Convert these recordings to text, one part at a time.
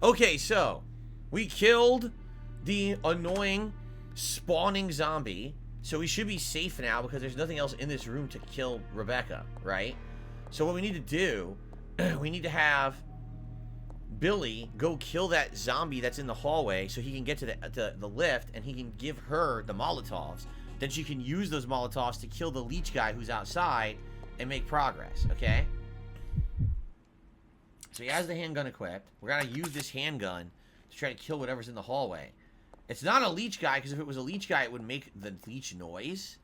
Okay, so we killed the annoying spawning zombie, so we should be safe now because there's nothing else in this room to kill Rebecca, right? So what we need to do, we need to have Billy go kill that zombie that's in the hallway so he can get to the lift and he can give her the Molotovs. Then she can use those Molotovs to kill the leech guy who's outside and make progress, okay? So he has the handgun equipped. We're gonna use this handgun to try to kill whatever's in the hallway. It's not a leech guy, because if it was a leech guy, it would make the leech noise.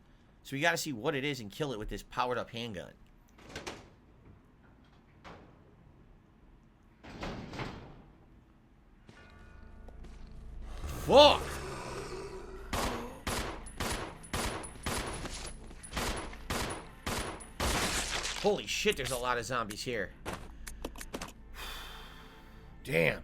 So we gotta see what it is and kill it with this powered up handgun. Fuck! Holy shit, there's a lot of zombies here. Damn.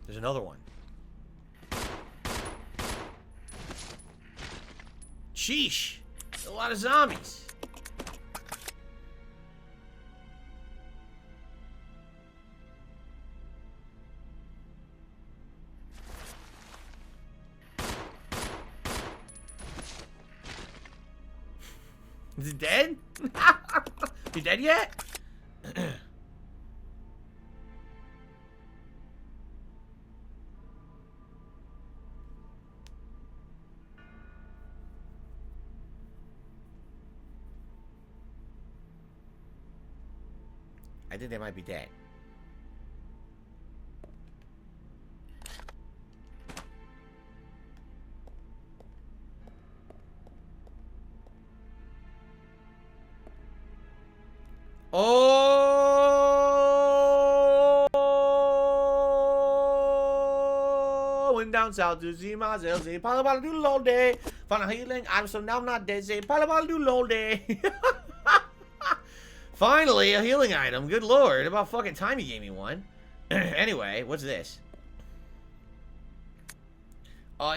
There's another one. Sheesh. There's a lot of zombies. Is it dead? You dead yet? I think they might be dead. Oh, went down south to see myself. Say, Pala do all day. Found a healing. So now I'm not dead. Say, Pala do all day. Finally, a healing item. Good lord. About fucking time you gave me one. Anyway, what's this?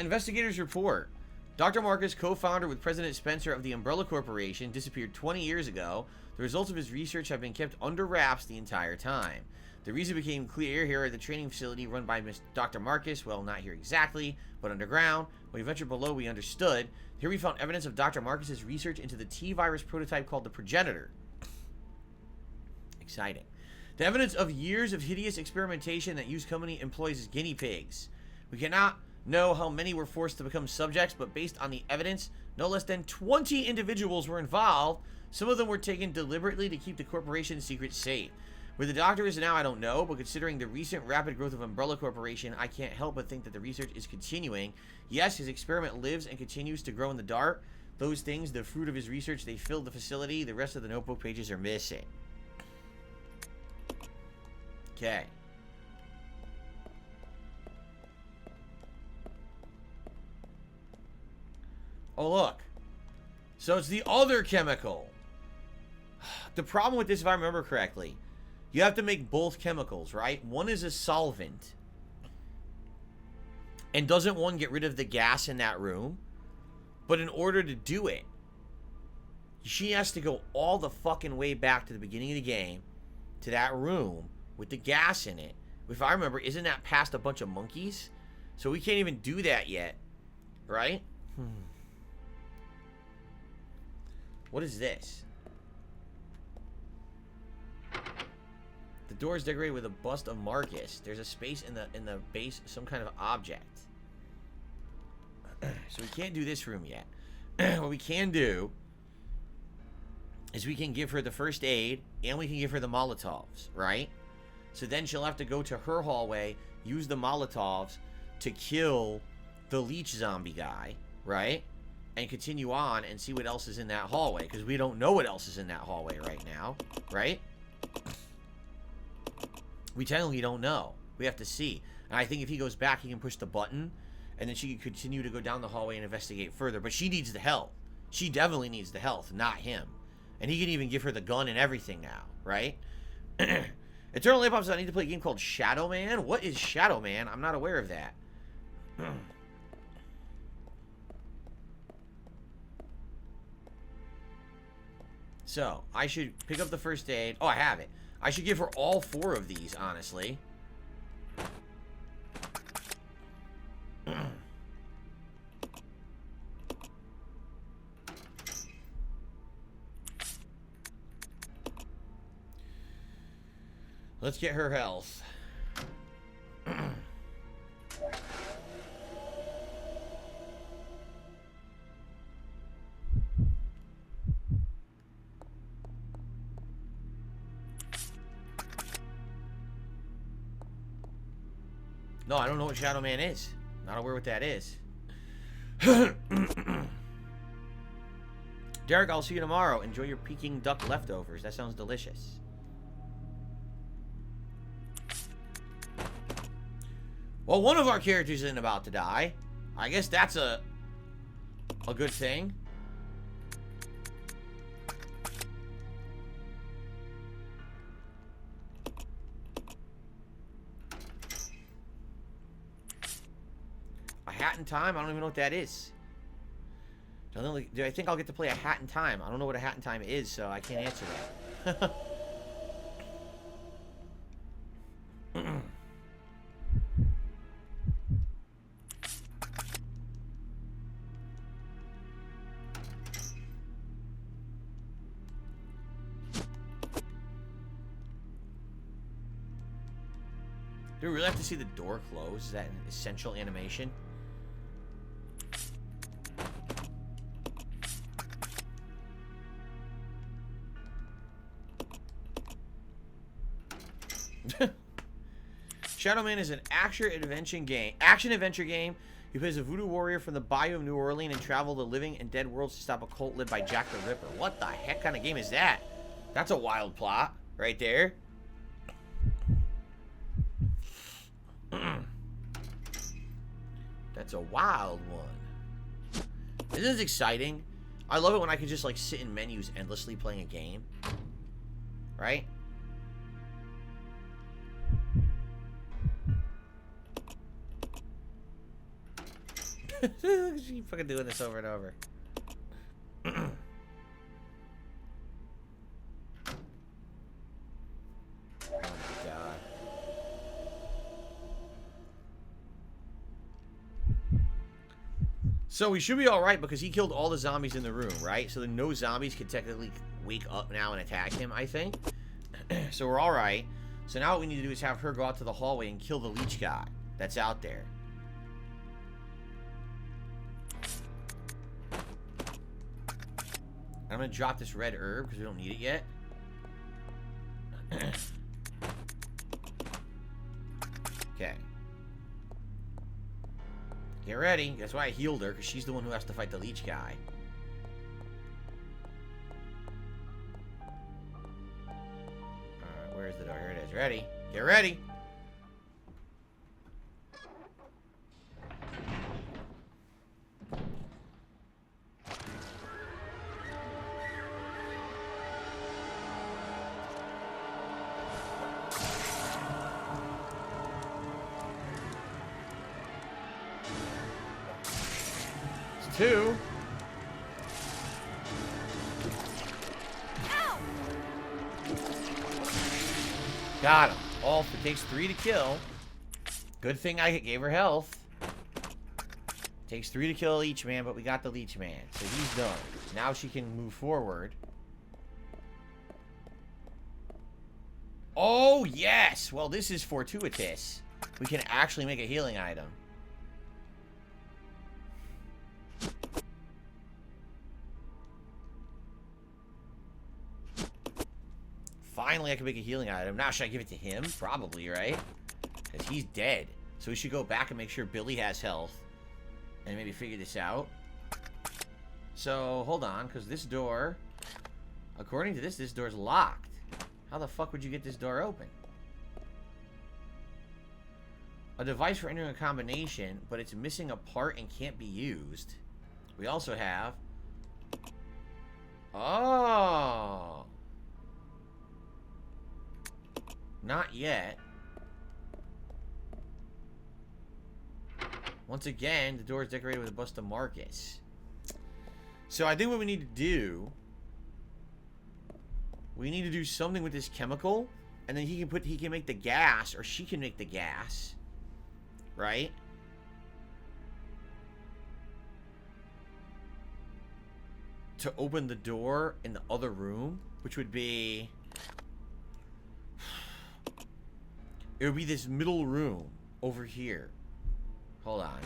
Investigators report. Dr. Marcus, co-founder with President Spencer of the Umbrella Corporation, disappeared 20 years ago. The results of his research have been kept under wraps the entire time. The reason became clear here at the training facility run by Dr. Marcus. Well, not here exactly, but underground. When we ventured below, we understood. Here we found evidence of Dr. Marcus's research into the T-virus prototype called the Progenitor. Exciting. The evidence of years of hideous experimentation that used company employees as guinea pigs. We cannot know how many were forced to become subjects, but based on the evidence, no less than 20 individuals were involved. Some of them were taken deliberately to keep the corporation's secrets safe. Where the doctor is now, I don't know, but considering the recent rapid growth of Umbrella Corporation, I can't help but think that the research is continuing. Yes, his experiment lives and continues to grow in the dark. Those things, the fruit of his research, they filled the facility. The rest of the notebook pages are missing. Okay. Oh, look. So it's the other chemical. The problem with this, if I remember correctly, you have to make both chemicals, right? One is a solvent. And doesn't one get rid of the gas in that room? But in order to do it, she has to go all the fucking way back to the beginning of the game, to that room with the gas in it. If I remember, isn't that past a bunch of monkeys? So we can't even do that yet, right? What is this? The door is decorated with a bust of Marcus. There's a space in the base, some kind of object. So we can't do this room yet. What we can do is we can give her the first aid and we can give her the Molotovs, right? So then she'll have to go to her hallway, use the Molotovs to kill the leech zombie guy, right? And continue on and see what else is in that hallway, because we don't know what else is in that hallway right now, right? We technically don't know. We have to see. And I think if he goes back, he can push the button, and then she can continue to go down the hallway and investigate further. But she needs the health. She definitely needs the health, not him. And he can even give her the gun and everything now, right? Eternal Hip Hop says, I need to play a game called Shadow Man. What is Shadow Man? I'm not aware of that. So, I should pick up the first aid. Oh, I have it. I should give her all 4 of these, honestly. Let's get her health. No, I don't know what Shadow Man is. Not aware what that is. Derek, I'll see you tomorrow. Enjoy your Peking duck leftovers. That sounds delicious. Well, one of our characters isn't about to die. I guess that's a good thing. A hat in time? I don't even know what that is. Do I think I'll get to play a hat in time? I don't know what a hat in time is, so I can't answer that. Do we really have to see the door close? Is that an essential animation? Shadow Man is an action-adventure game. He plays a voodoo warrior from the Bayou of New Orleans and travel the living and dead worlds to stop a cult led by Jack the Ripper. What the heck kind of game is that? That's a wild plot right there. That's a wild one. This is exciting. I love it when I can just like sit in menus endlessly playing a game. Right? She fucking doing this over and over. Oh my god. So we should be alright because he killed all the zombies in the room, right? So then no zombies can technically wake up now and attack him, I think. So we're alright. So now what we need to do is have her go out to the hallway and kill the leech guy that's out there. I'm going to drop this red herb because we don't need it yet. Okay. Get ready. That's why I healed her, because she's the one who has to fight the leech guy. Alright, where's the door? Here it is. Ready? Get ready! Two. Ow. Got him. All it takes 3 to kill. Good thing I gave her health. Takes 3 to kill Leech Man, but we got the Leech Man. So he's done. Now she can move forward. Oh, yes! Well, this is fortuitous. We can actually make a healing item. Finally, I can make a healing item. Now, should I give it to him? Probably, right? Because he's dead. So we should go back and make sure Billy has health. And maybe figure this out. So, hold on. Because this door... According to this door's locked. How the fuck would you get this door open? A device for entering a combination, but it's missing a part and can't be used. We also have... Oh... Not yet. Once again, the door is decorated with a bust of Marcus. So I think what we need to do... We need to do something with this chemical. And then he can make the gas. Or she can make the gas. Right? To open the door in the other room. Which would be... It would be this middle room. Over here. Hold on.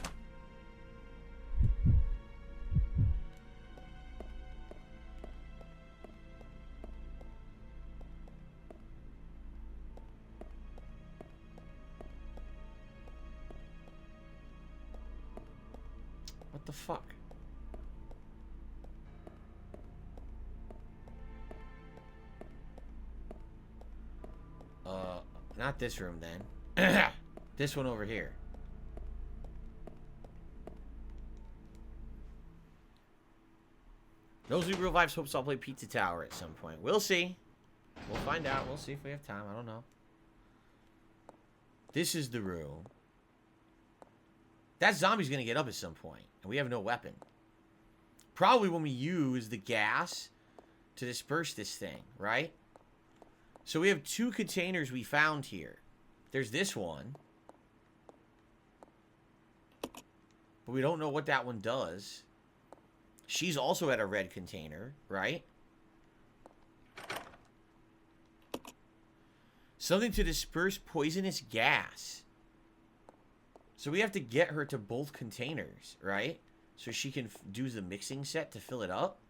What the fuck? Not this room then. This one over here. Those who real vibes hopes I'll play Pizza Tower at some point. We'll see. We'll find out. We'll see if we have time. I don't know. This is the room. That zombie's gonna get up at some point, and we have no weapon. Probably when we use the gas to disperse this thing, right? So we have 2 containers we found here. There's this one. But we don't know what that one does. She's also at a red container, right? Something to disperse poisonous gas. So we have to get her to both containers, right? So she can do the mixing set to fill it up.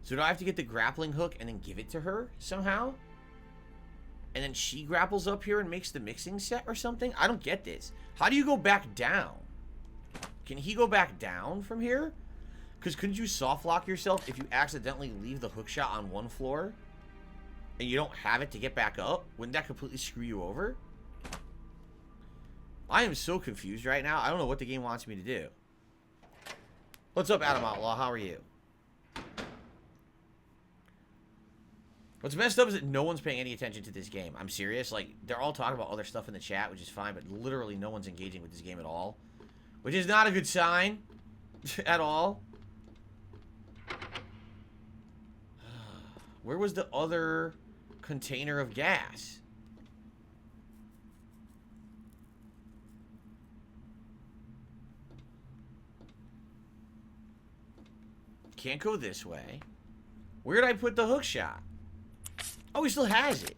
So do I have to get the grappling hook and then give it to her somehow? And then she grapples up here and makes the mixing set or something? I don't get this. How do you go back down? Can he go back down from here? Because couldn't you soft lock yourself if you accidentally leave the hook shot on one floor? And you don't have it to get back up? Wouldn't that completely screw you over? I am so confused right now. I don't know what the game wants me to do. What's up, Adam Outlaw? How are you? What's messed up is that no one's paying any attention to this game. I'm serious. Like, they're all talking about other stuff in the chat, which is fine, but literally no one's engaging with this game at all. Which is not a good sign. At all. Where was the other container of gas? Can't go this way. Where did I put the hook shot? Oh, he still has it.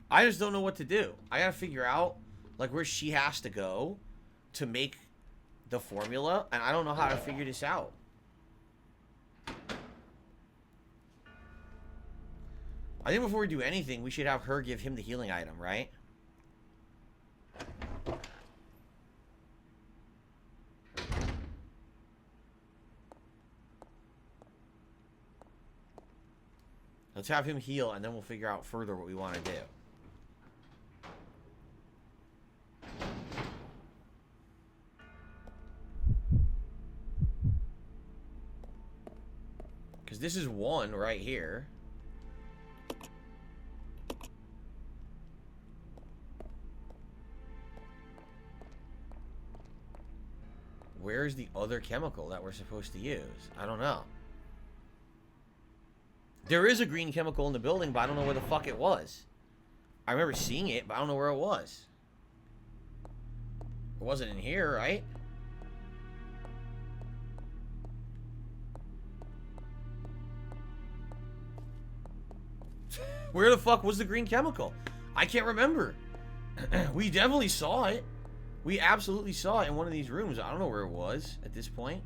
I just don't know what to do. I gotta figure out, like, where she has to go to make the formula, and I don't know how to figure this out. I think before we do anything, we should have her give him the healing item, right? Let's have him heal, and then we'll figure out further what we want to do. Because this is one right here. Where's the other chemical that we're supposed to use? I don't know. There is a green chemical in the building, but I don't know where the fuck it was. I remember seeing it, but I don't know where it was. It wasn't in here, right? Where the fuck was the green chemical? I can't remember. We definitely saw it. We absolutely saw it in one of these rooms. I don't know where it was at this point.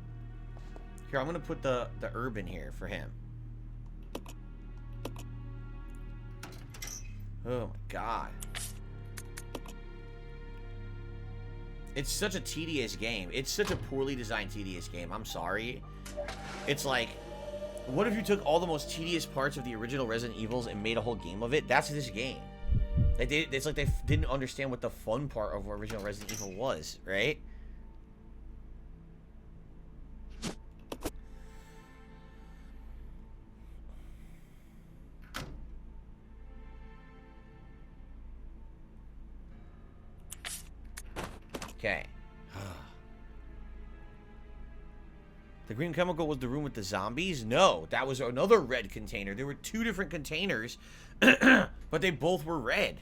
Here, I'm going to put the herb in here for him. Oh my god. It's such a tedious game. It's such a poorly designed tedious game. I'm sorry. It's like, What if you took all the most tedious parts of the original Resident Evils and made a whole game of it? That's this game. It's like they didn't understand what the fun part of original Resident Evil was, right? Okay. The green chemical was the room with the zombies? No, that was another red container. There were 2 different containers, but they both were red.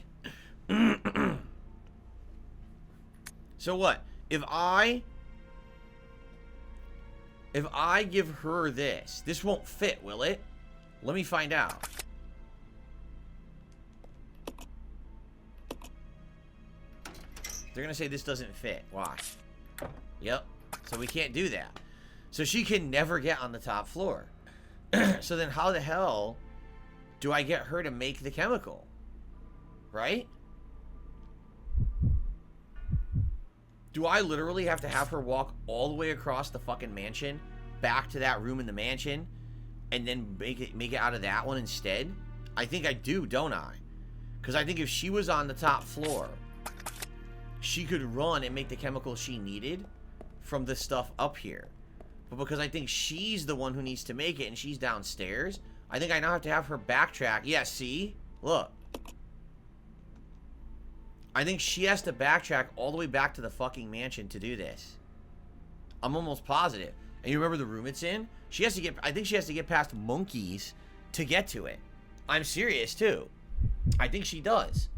So what? If I give her this won't fit, will it? Let me find out. They're gonna say this doesn't fit. Watch. Yep. So we can't do that. So she can never get on the top floor. So then how the hell do I get her to make the chemical? Right? Do I literally have to have her walk all the way across the fucking mansion, back to that room in the mansion, and then make it out of that one instead? I think I do, don't I? Because I think if she was on the top floor, she could run and make the chemical she needed from the stuff up here. But because I think she's the one who needs to make it and she's downstairs, I think I now have to have her backtrack. Yeah, see? Look. I think she has to backtrack all the way back to the fucking mansion to do this. I'm almost positive. And you remember the room it's in? She has to get, I think she has to get past monkeys to get to it. I'm serious too. I think she does.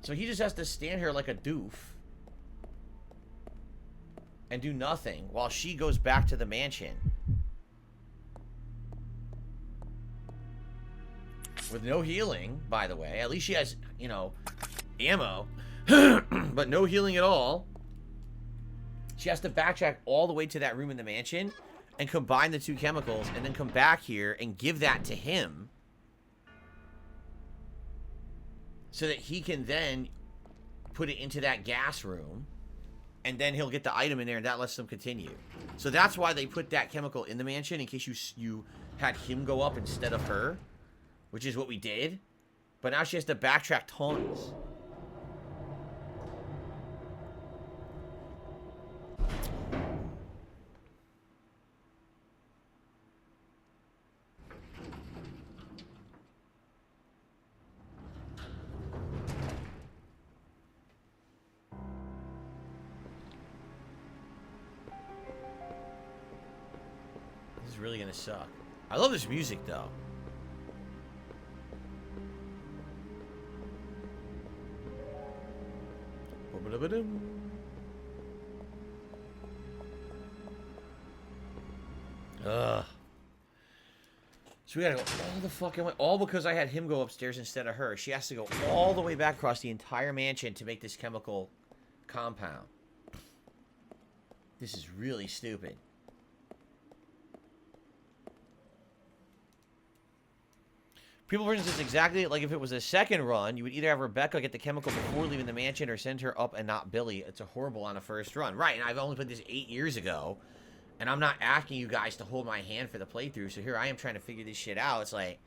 So he just has to stand here like a doof and do nothing while she goes back to the mansion. With no healing, by the way. At least she has, you know, ammo. But no healing at all. She has to backtrack all the way to that room in the mansion and combine the 2 chemicals and then come back here and give that to him so that he can then put it into that gas room and then he'll get the item in there and that lets them continue. So that's why they put that chemical in the mansion, in case you had him go up instead of her, which is what we did. But now she has to backtrack tons. This is really gonna suck. I love this music though. Ugh. So we gotta go all the fucking way. All because I had him go upstairs instead of her. She has to go all the way back across the entire mansion to make this chemical compound. This is really stupid. People, for instance, exactly like if it was a second run, you would either have Rebecca get the chemical before leaving the mansion or send her up and not Billy. It's a horrible on a first run. Right, and I've only played this 8 years ago, and I'm not asking you guys to hold my hand for the playthrough, so here I am trying to figure this shit out. It's like,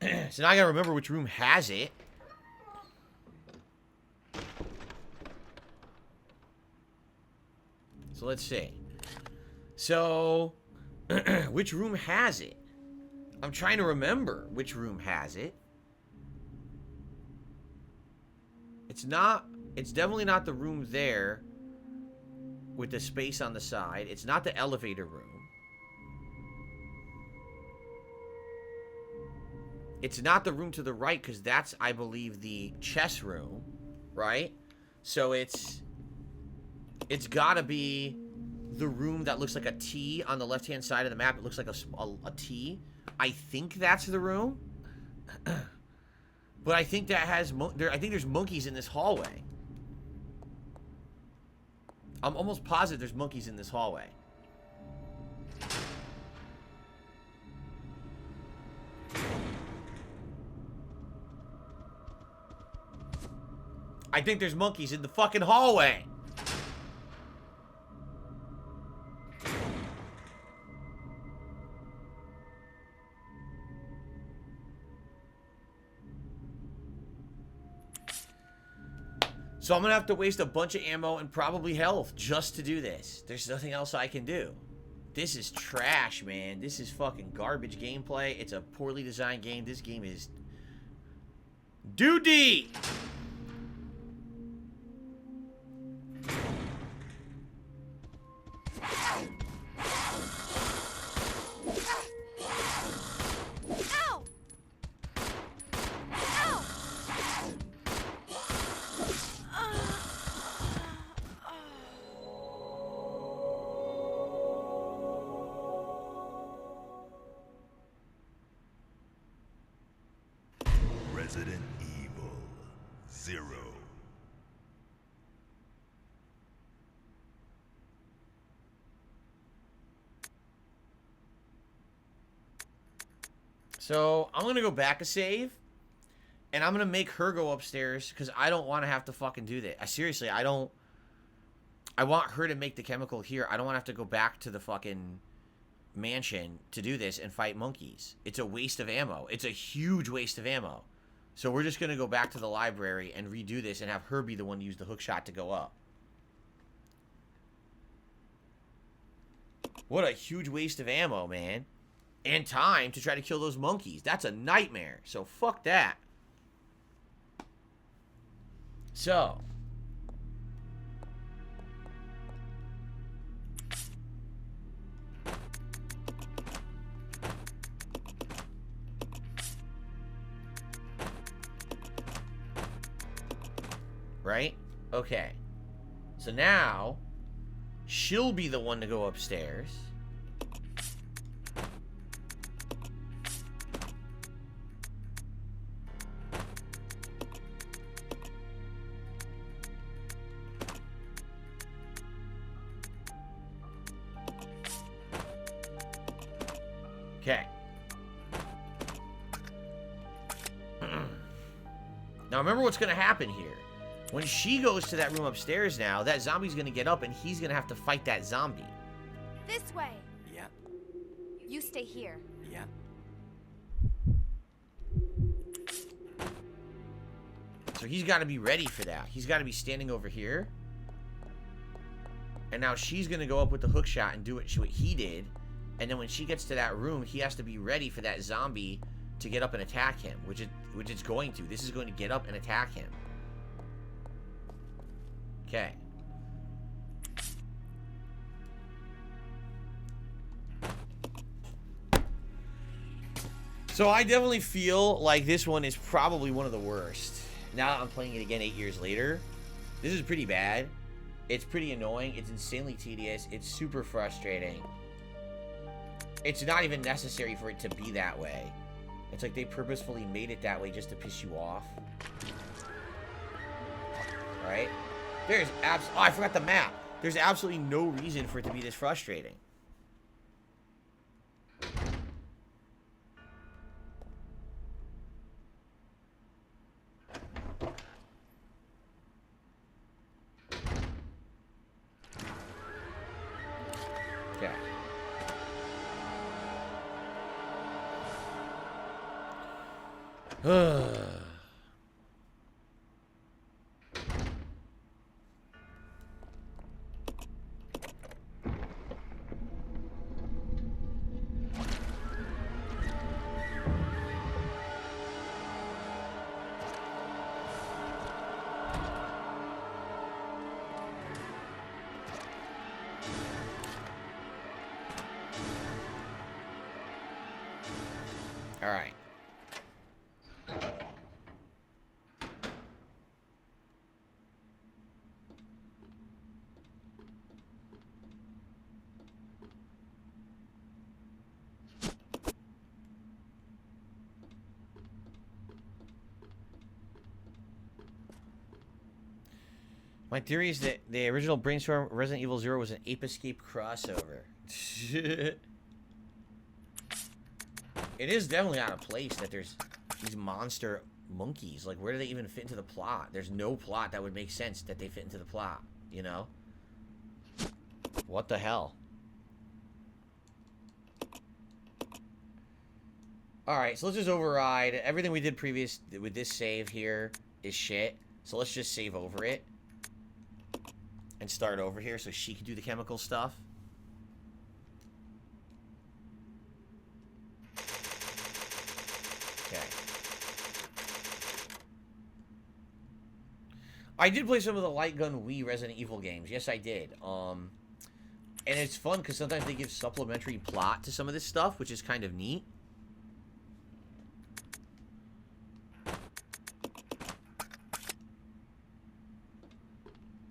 so now I gotta remember which room has it. So let's see. So, which room has it? I'm trying to remember which room has it. It's definitely not the room there with the space on the side. It's not the elevator room. It's not the room to the right because that's, I believe, the chess room, right? So it's gotta be the room that looks like a T on the left-hand side of the map. It looks like a T. I think that's the room. But I think that has... I think there's monkeys in this hallway. I'm almost positive there's monkeys in this hallway. I think there's monkeys in the fucking hallway. So I'm gonna have to waste a bunch of ammo and probably health just to do this. There's nothing else I can do. This is trash, man. This is fucking garbage gameplay. It's a poorly designed game. This game is doo-dee. Resident Evil 0. So I'm gonna go back a save, and I'm gonna make her go upstairs because I don't want to have to fucking do that. Seriously, I don't. I want her to make the chemical here. I don't want to have to go back to the fucking mansion to do this and fight monkeys. It's a waste of ammo. It's a huge waste of ammo. So we're just gonna go back to the library and redo this and have her be the one to use the hook shot to go up. What a huge waste of ammo, man. And time to try to kill those monkeys. That's a nightmare. So fuck that. So. Right? Okay. So now, she'll be the one to go upstairs. Okay. Now remember what's going to happen here. When she goes to that room upstairs now, that zombie's going to get up and he's going to have to fight that zombie. This way. Yeah. You stay here. Yeah. So he's got to be ready for that. He's got to be standing over here. And now she's going to go up with the hook shot and do what he did. And then when she gets to that room, he has to be ready for that zombie to get up and attack him, which it's going to. This is going to get up and attack him. Okay. So I definitely feel like this one is probably one of the worst. Now that I'm playing it again 8 years later, this is pretty bad. It's pretty annoying. It's insanely tedious. It's super frustrating. It's not even necessary for it to be that way. It's like they purposefully made it that way just to piss you off. Right? There's oh, I forgot the map. There's absolutely no reason for it to be this frustrating. Okay. All right. My theory is that the original Brainstorm Resident Evil 0 was an Ape Escape crossover. It is definitely out of place that there's these monster monkeys. Like, where do they even fit into the plot? There's no plot that would make sense that they fit into the plot, you know? What the hell? Alright, so let's just override. Everything we did previous with this save here is shit. So let's just save over it. and start over here so she can do the chemical stuff. Okay. I did play some of the Light Gun Wii Resident Evil games. Yes, I did. And it's fun because sometimes they give supplementary plot to some of this stuff, which is kind of neat.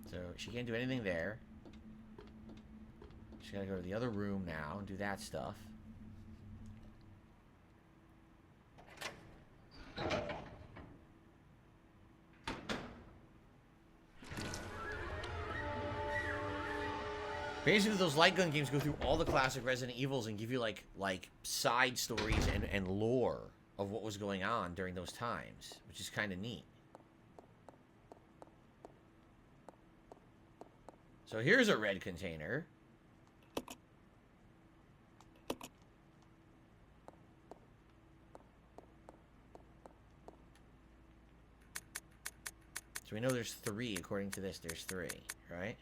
So she can't do anything there. She's got to go to the other room now and do that stuff. Basically, those light gun games go through all the classic Resident Evils and give you like side stories and lore of what was going on during those times, which is kind of neat. So here's a red container. So we know there's 3, according to this, there's 3, right?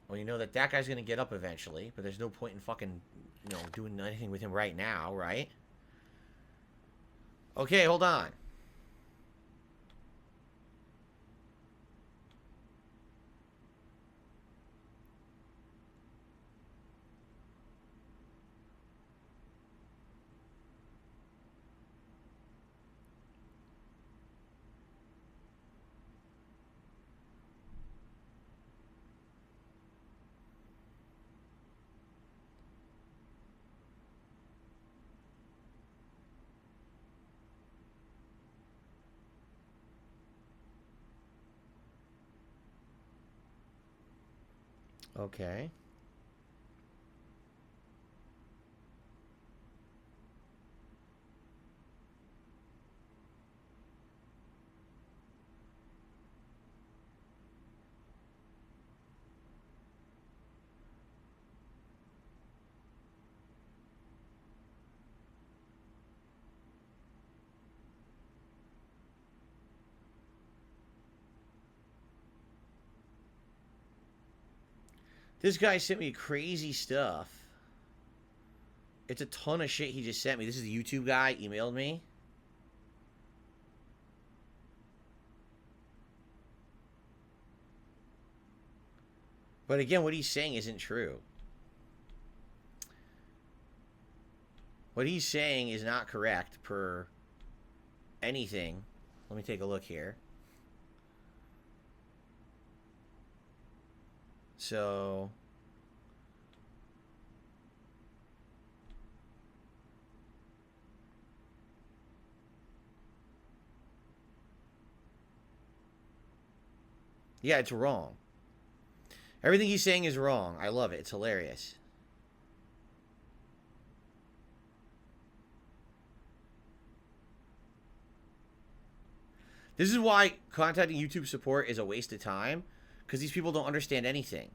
Well, you know that that guy's gonna get up eventually, but there's no point in fucking, you know, doing anything with him right now, right? Okay, hold on. Okay. This guy sent me crazy stuff. It's a ton of shit he just sent me. This is the YouTube guy, emailed me. But again, what he's saying isn't true. What he's saying is not correct per anything. Let me take a look here. So... yeah, it's wrong. Everything he's saying is wrong. I love it. It's hilarious. This is why contacting YouTube support is a waste of time, because these people don't understand anything.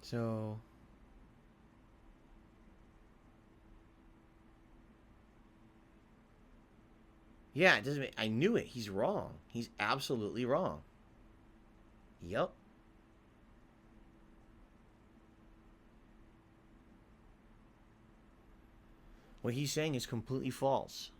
So... yeah, it doesn't make... I knew it. He's wrong. He's absolutely wrong. Yep. What he's saying is completely false.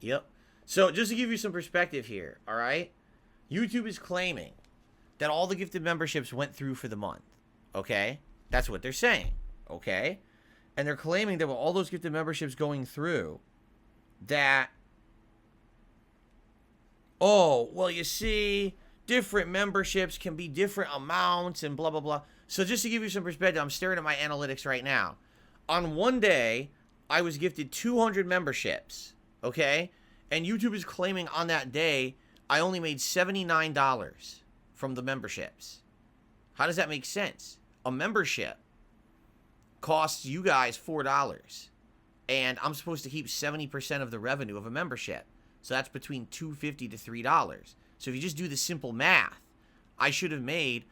Yep. So just to give you some perspective here, all right? YouTube is claiming that all the gifted memberships went through for the month. Okay? That's what they're saying. Okay? And they're claiming that with all those gifted memberships going through, that, oh, well, you see, different memberships can be different amounts and blah, blah, blah. So just to give you some perspective, I'm staring at my analytics right now. On one day, I was gifted 200 memberships. Okay? And YouTube is claiming on that day, I only made $79 from the memberships. How does that make sense? A membership costs you guys $4. And I'm supposed to keep 70% of the revenue of a membership. So that's between $2.50 to $3. So if you just do the simple math, I should have made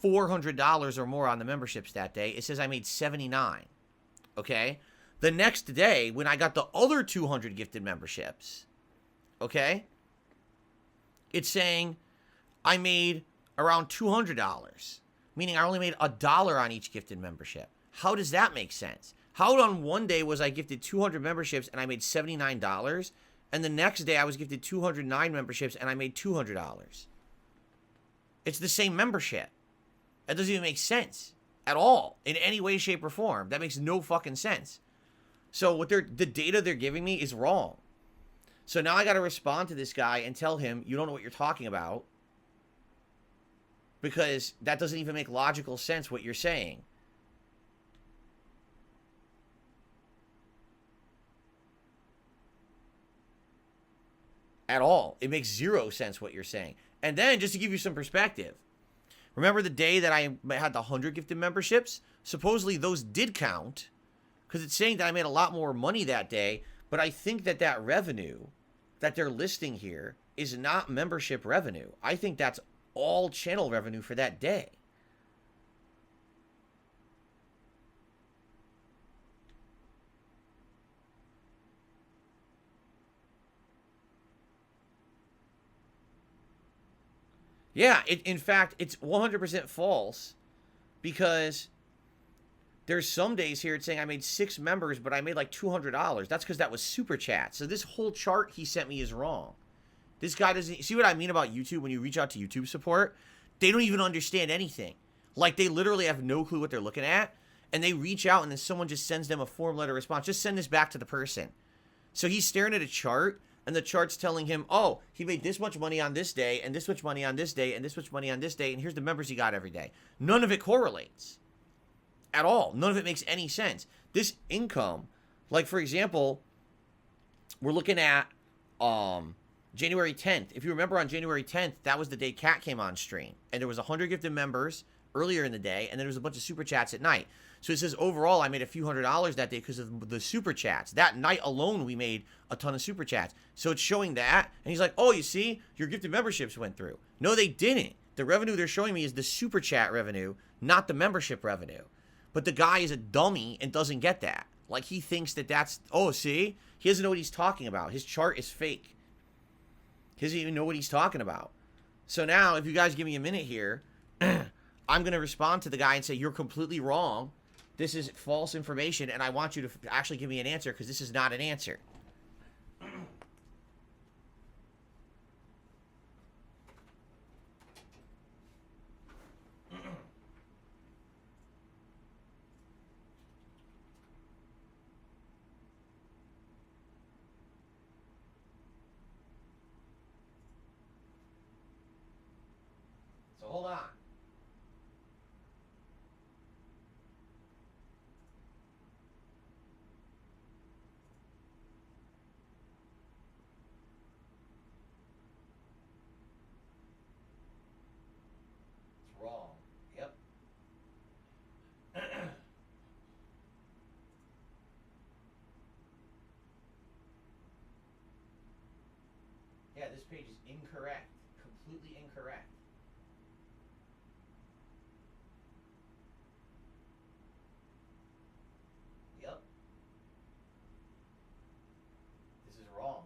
$400 or more on the memberships that day. It says I made $79. Okay? The next day, when I got the other 200 gifted memberships, okay, it's saying I made around $200, meaning I only made $1 on each gifted membership. How does that make sense? How on one day was I gifted 200 memberships and I made $79, and the next day I was gifted 209 memberships and I made $200? It's the same membership. That doesn't even make sense at all in any way, shape, or form. That makes no fucking sense. So what the data they're giving me is wrong. So now I got to respond to this guy and tell him, you don't know what you're talking about, because that doesn't even make logical sense what you're saying. At all. It makes zero sense what you're saying. And then, just to give you some perspective, remember the day that I had the 100 gifted memberships? Supposedly those did count, because it's saying that I made a lot more money that day, but I think that that revenue that they're listing here is not membership revenue. I think that's all channel revenue for that day. Yeah, in fact, it's 100% false, because there's some days here it's saying I made 6 members, but I made like $200. That's because that was super chat. So this whole chart he sent me is wrong. This guy doesn't... See what I mean about YouTube when you reach out to YouTube support? They don't even understand anything. Like, they literally have no clue what they're looking at, and they reach out and then someone just sends them a form letter response. Just send this back to the person. So he's staring at a chart, and the chart's telling him, oh, he made this much money on this day, and this much money on this day, and this much money on this day, and here's the members he got every day. None of it correlates. At all. None of it makes any sense. This income, like, for example, we're looking at January 10th. If you remember, on January 10th, that was the day Kat came on stream. And there was 100 gifted members earlier in the day, and then there was a bunch of super chats at night. So it says, overall, I made a few $100s that day because of the super chats. That night alone, we made a ton of super chats. So it's showing that, and he's like, oh, you see, your gifted memberships went through. No, they didn't. The revenue they're showing me is the super chat revenue, not the membership revenue. But the guy is a dummy and doesn't get that. Like, he thinks that that's... Oh, see? He doesn't know what he's talking about. His chart is fake. He doesn't even know what he's talking about. So now, if you guys give me a minute here, I'm going to respond to the guy and say, you're completely wrong. This is false information, and I want you to actually give me an answer, because this is not an answer. So hold on. It's wrong. Yep. Yeah, this page is incorrect. Completely incorrect. Yep. This is wrong.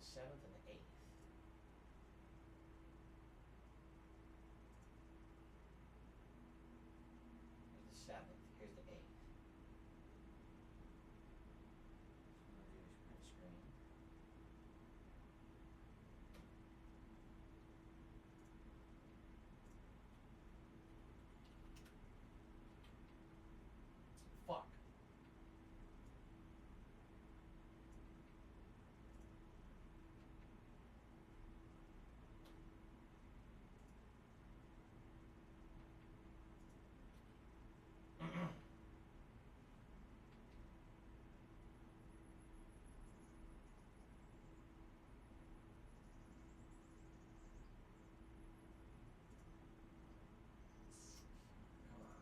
the 7th and the 8th. Here's the 7th. Here's the 8th. So I'm going to do is print screen. Fuck. Come on.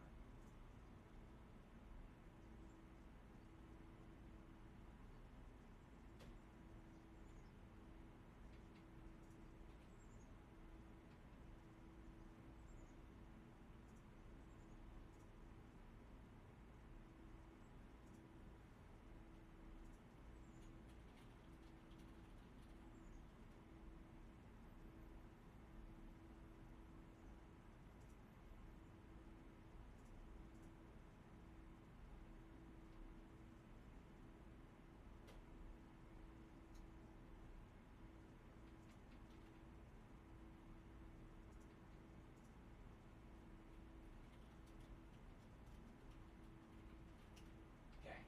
Okay.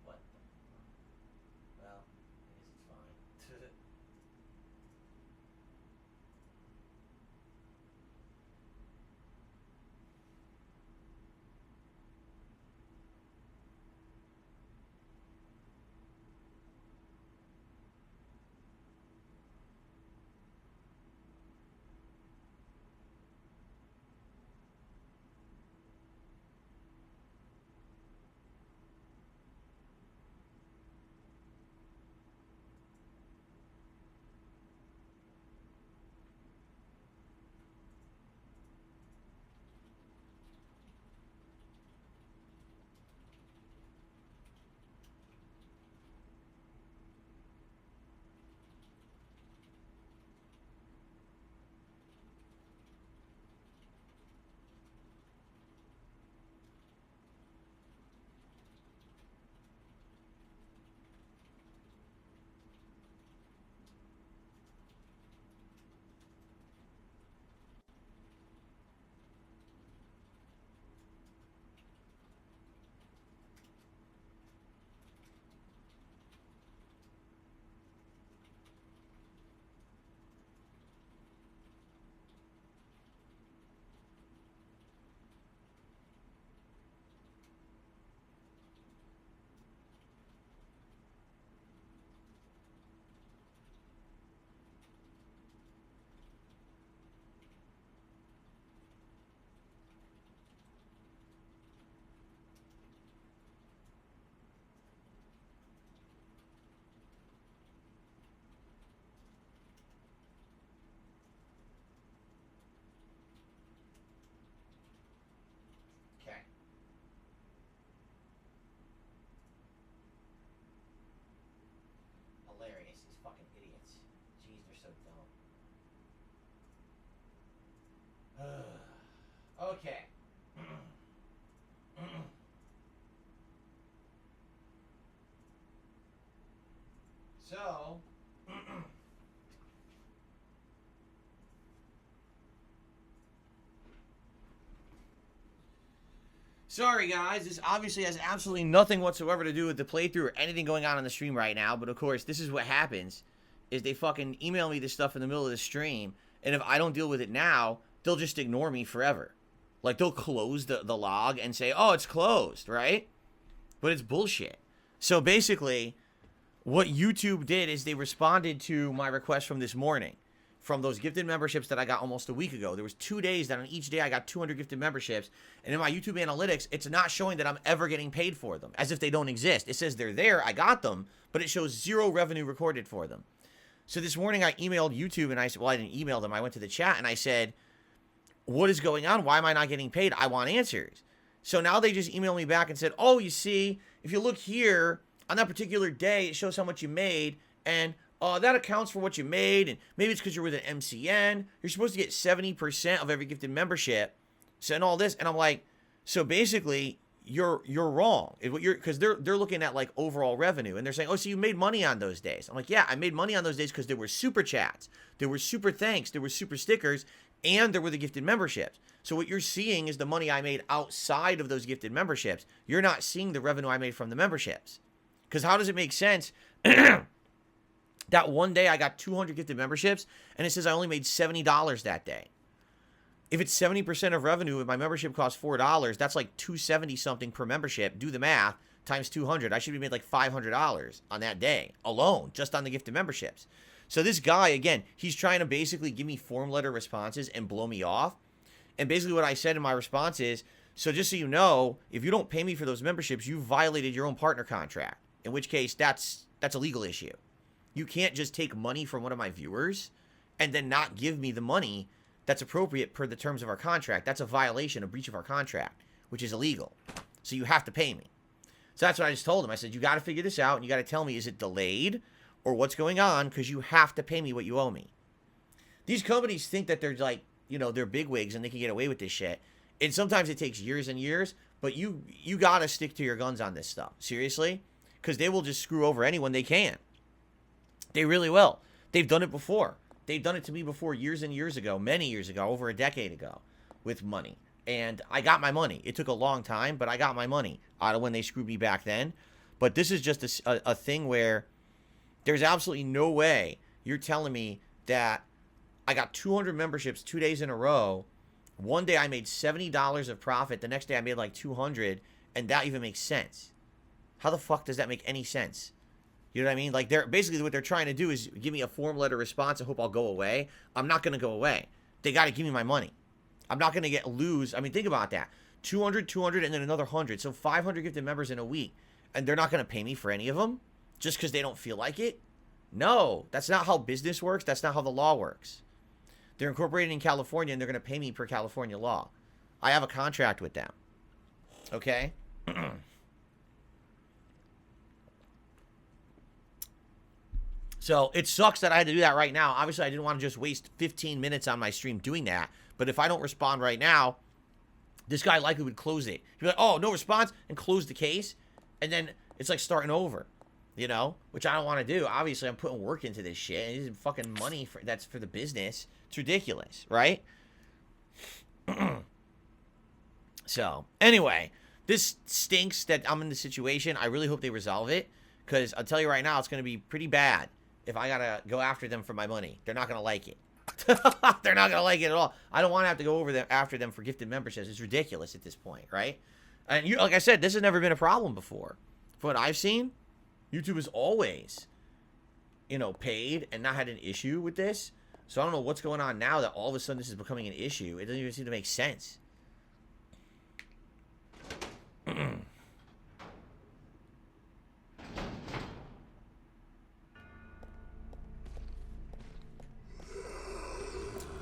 What the fuck? Well, I guess it's fine. Okay. Hilarious. These fucking idiots. Jeez, they're so dumb. Okay. So, sorry guys, this obviously has absolutely nothing whatsoever to do with the playthrough or anything going on the stream right now, but of course, this is what happens, is they fucking email me this stuff in the middle of the stream, and if I don't deal with it now, they'll just ignore me forever. Like, they'll close the log and say, oh, it's closed, right? But it's bullshit. So basically, what YouTube did is they responded to my request from this morning, from those gifted memberships that I got almost a week ago. There was 2 days that on each day I got 200 gifted memberships, and in my YouTube analytics, it's not showing that I'm ever getting paid for them, as if they don't exist. It says they're there, I got them, but it shows 0 revenue recorded for them. So this morning I emailed YouTube, and I said, well, I didn't email them. I went to the chat, and I said, what is going on? Why am I not getting paid? I want answers. So now they just emailed me back and said, oh, you see, if you look here, on that particular day, it shows how much you made, and that accounts for what you made, and maybe it's because you're with an MCN. You're supposed to get 70% of every gifted membership, so, and all this, and I'm like, so basically, you're wrong. Because they're looking at, like, overall revenue, and they're saying, oh, so you made money on those days. I'm like, yeah, I made money on those days because there were super chats, there were super thanks, there were super stickers, and there were the gifted memberships. So what you're seeing is the money I made outside of those gifted memberships. You're not seeing the revenue I made from the memberships. Because how does it make sense that one day I got 200 gifted memberships and it says I only made $70 that day? If it's 70% of revenue and my membership costs $4, that's like $270 something per membership. Do the math, times 200. I should be made like $500 on that day alone, just on the gifted memberships. So this guy, again, he's trying to basically give me form letter responses and blow me off. And basically what I said in my response is, so just so you know, if you don't pay me for those memberships, you violated your own partner contract. In which case, that's a legal issue. You can't just take money from one of my viewers and then not give me the money that's appropriate per the terms of our contract. That's a violation, a breach of our contract, which is illegal. So you have to pay me. So that's what I just told him. I said, you got to figure this out, and you got to tell me, is it delayed or what's going on? Because you have to pay me what you owe me. These companies think that they're like, you know, they're bigwigs and they can get away with this shit. And sometimes it takes years and years, but you got to stick to your guns on this stuff. Seriously. Because they will just screw over anyone they can. They really will. They've done it before. They've done it to me before years and years ago, many years ago, over a decade ago, with money. And I got my money. It took a long time, but I got my money out of when they screwed me back then. But this is just a thing where there's absolutely no way you're telling me that I got 200 memberships 2 days in a row. One day I made $70 of profit. The next day I made like 200, and that even makes sense. How the fuck does that make any sense? You know what I mean? Like, they're basically what they're trying to do is give me a form letter response and hope I'll go away. I'm not going to go away. They got to give me my money. I'm not going to lose. I mean, think about that. 200, 200, and then another 100. So 500 gifted members in a week. And they're not going to pay me for any of them just because they don't feel like it? No, that's not how business works. That's not how the law works. They're incorporated in California, and they're going to pay me per California law. I have a contract with them. Okay? So it sucks that I had to do that right now. Obviously, I didn't want to just waste 15 minutes on my stream doing that. But if I don't respond right now, this guy likely would close it. He'd be like, oh, no response, and close the case. And then it's like starting over, you know, which I don't want to do. Obviously, I'm putting work into this shit. And it's fucking money that's for the business. It's ridiculous, right? So, anyway, this stinks that I'm in this situation. I really hope they resolve it. Because I'll tell you right now, it's going to be pretty bad if I got to go after them for my money. They're not going to like it. They're not going to like it at all. I don't want to have to go after them for gifted memberships. It's ridiculous at this point, right? And like I said, this has never been a problem before. From what I've seen, YouTube has always, you know, paid and not had an issue with this. So I don't know what's going on now that all of a sudden this is becoming an issue. It doesn't even seem to make sense.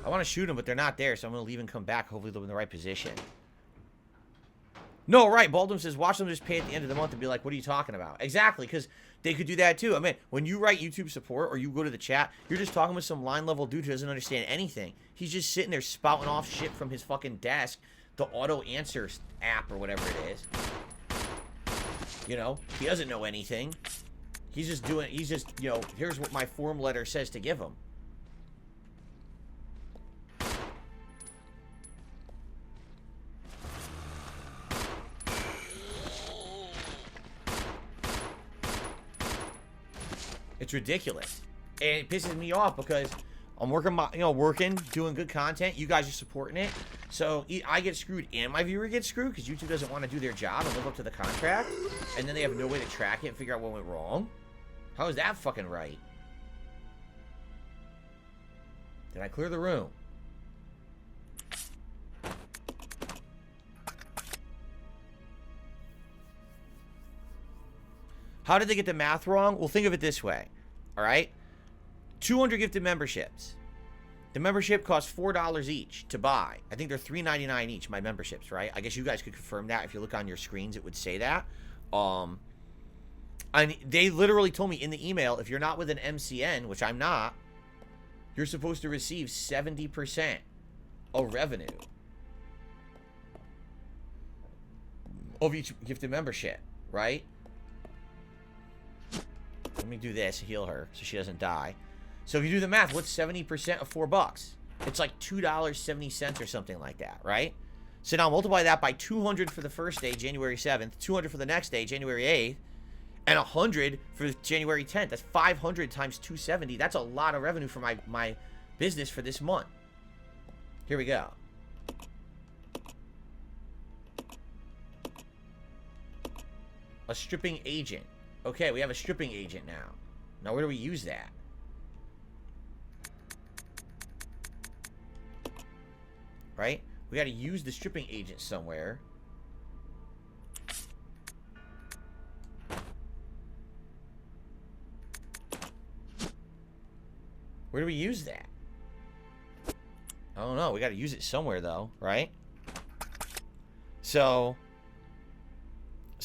I want to shoot them, but they're not there, so I'm going to leave and come back. Hopefully they'll be in the right position. No, right. Baldwin says, watch them just pay at the end of the month and be like, what are you talking about? Exactly, because they could do that too. I mean, when you write YouTube support or you go to the chat, you're just talking with some line-level dude who doesn't understand anything. He's just sitting there spouting off shit from his fucking desk, the auto-answer app or whatever it is. You know, he doesn't know anything. He's just, you know, here's what my form letter says to give him. It's ridiculous. And it pisses me off because I'm working, doing good content. You guys are supporting it. So I get screwed and my viewer gets screwed because YouTube doesn't want to do their job and live up to the contract. And then they have no way to track it and figure out what went wrong. How is that fucking right? Did I clear the room? How did they get the math wrong? Well, think of it this way. All right? 200 gifted memberships. The membership costs $4 each to buy. I think they're $3.99 each, my memberships, right? I guess you guys could confirm that. If you look on your screens, it would say that. And they literally told me in the email, if you're not with an MCN, which I'm not, you're supposed to receive 70% of revenue of each gifted membership, right? Let me do this, heal her, so she doesn't die. So if you do the math, what's 70% of $4? It's like $2.70 or something like that, right? So now multiply that by 200 for the first day, January 7th, 200 for the next day, January 8th, and 100 for January 10th. That's 500 times 270. That's a lot of revenue for my business for this month. Here we go. A stripping agent. Okay, we have a stripping agent now. Now, where do we use that? Right? We got to use the stripping agent somewhere. Where do we use that? I don't know. We got to use it somewhere, though, right? So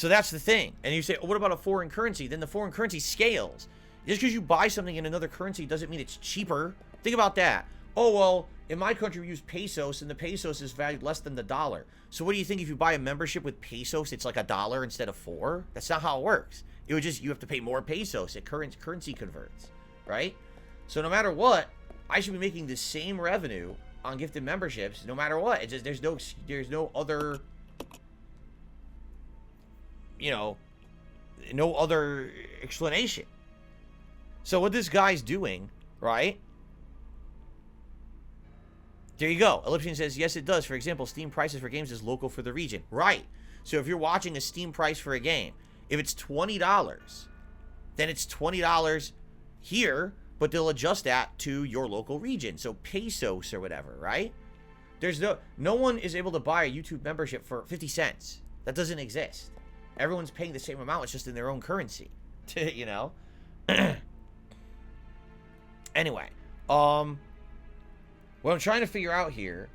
that's the thing. And you say, oh, what about a foreign currency? Then the foreign currency scales. Just because you buy something in another currency doesn't mean it's cheaper. Think about that. Oh, well, in my country, we use pesos, and the pesos is valued less than the dollar. So what do you think if you buy a membership with pesos, it's like $1 instead of $4? That's not how it works. It would just, you have to pay more pesos. It currency converts, right? So no matter what, I should be making the same revenue on gifted memberships no matter what. It's just, there's no other, you know, no other explanation. So what this guy's doing, right? There you go. Elliptian says, yes, it does. For example, Steam prices for games is local for the region. Right. So if you're watching a Steam price for a game, if it's $20, then it's $20 here, but they'll adjust that to your local region. So pesos or whatever, right? There's no one is able to buy a YouTube membership for 50 cents. That doesn't exist. Everyone's paying the same amount. It's just in their own currency, you know? Anyway, what I'm trying to figure out here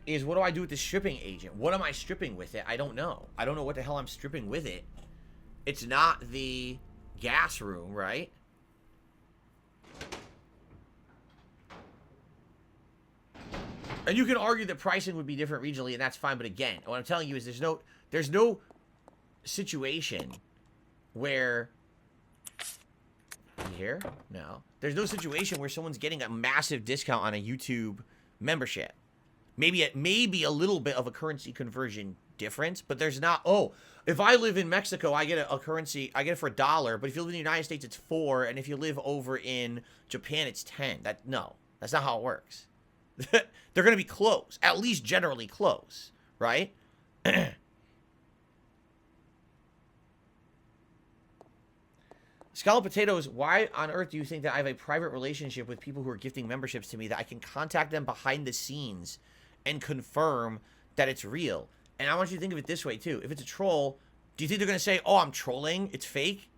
is, what do I do with the stripping agent? What am I stripping with it? I don't know. I don't know what the hell I'm stripping with it. It's not the gas room, right? And you can argue that pricing would be different regionally, and that's fine. But again, what I'm telling you is there's no situation where... You hear? No. There's no situation where someone's getting a massive discount on a YouTube membership. Maybe a little bit of a currency conversion difference, but there's not. Oh, if I live in Mexico, I get a currency, I get it for $1, but if you live in the United States, it's $4, and if you live over in Japan, it's $10. No, that's not how it works. They're going to be close, at least generally close, right? Scallop Potatoes, why on earth do you think that I have a private relationship with people who are gifting memberships to me that I can contact them behind the scenes and confirm that it's real? And I want you to think of it this way, too. If it's a troll, do you think they're going to say, oh, I'm trolling, it's fake?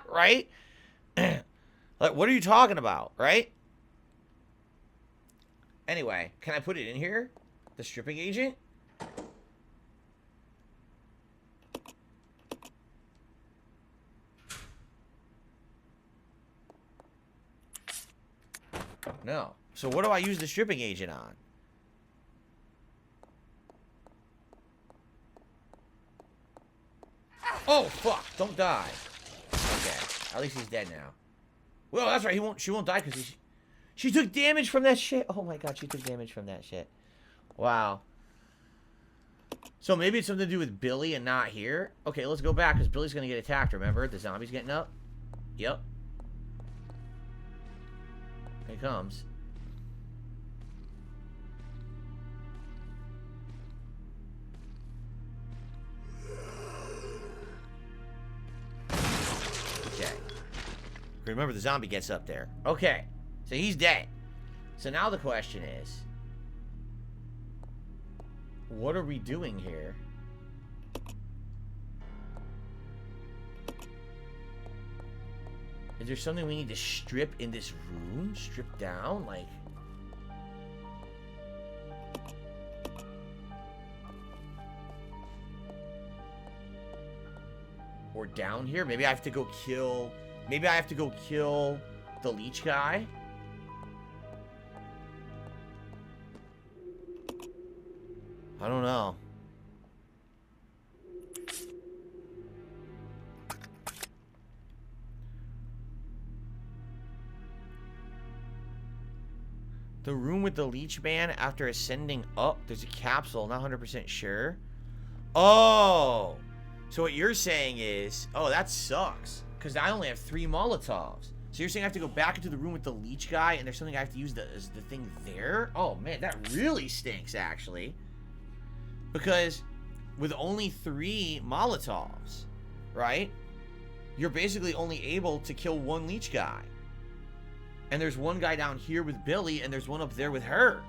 Right? Like, what are you talking about, right? Anyway, can I put it in here? The stripping agent? No. So what do I use the stripping agent on? Oh, fuck. Don't die. Okay. At least he's dead now. Well, that's right. She won't die because she took damage from that shit. Oh my god, she took damage from that shit. Wow. So maybe it's something to do with Billy and not here. Okay, let's go back because Billy's going to get attacked, remember? The zombie's getting up. Yep. Here he comes. Remember, the zombie gets up there. Okay. So he's dead. So now the question is, what are we doing here? Is there something we need to strip in this room? Strip down? Like... or down here? Maybe I have to go kill... maybe I have to go kill the leech guy? I don't know. The room with the leech man, after ascending up, there's a capsule, not 100% sure. Oh! So what you're saying is, oh, that sucks. Because I only have 3 Molotovs. So you're saying I have to go back into the room with the leech guy, and there's something I have to use the thing there? Oh, man, that really stinks, actually. Because with only 3 Molotovs, right? You're basically only able to kill 1 leech guy. And there's one guy down here with Billy, and there's one up there with her.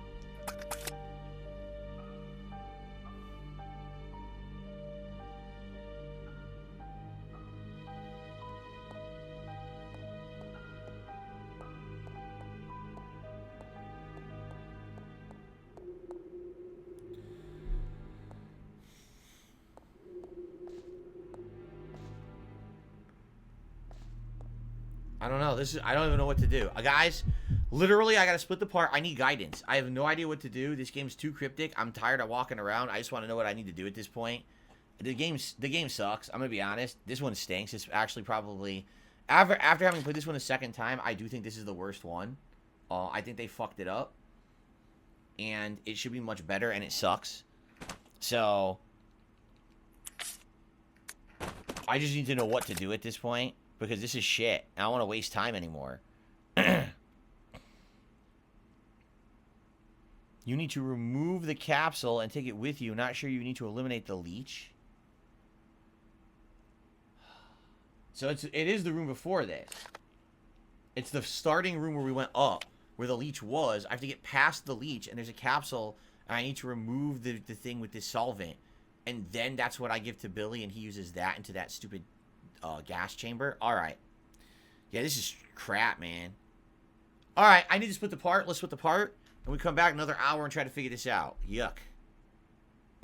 I don't know. I don't even know what to do. Guys, literally, I gotta split the part. I need guidance. I have no idea what to do. This game's too cryptic. I'm tired of walking around. I just want to know what I need to do at this point. The game sucks. I'm gonna be honest. This one stinks. It's actually probably... After having played this one a second time, I do think this is the worst one. I think they fucked it up. And it should be much better, and it sucks. So... I just need to know what to do at this point. Because this is shit. I don't want to waste time anymore. You need to remove the capsule and take it with you. Not sure you need to eliminate the leech. So it is the room before this. It's the starting room where we went up. Where the leech was. I have to get past the leech. And there's a capsule. And I need to remove the thing with this solvent. And then that's what I give to Billy. And he uses that into that stupid... gas chamber. Alright. Yeah, this is crap, man. Alright, I need to split the part. Let's split the part. And we come back another hour and try to figure this out. Yuck.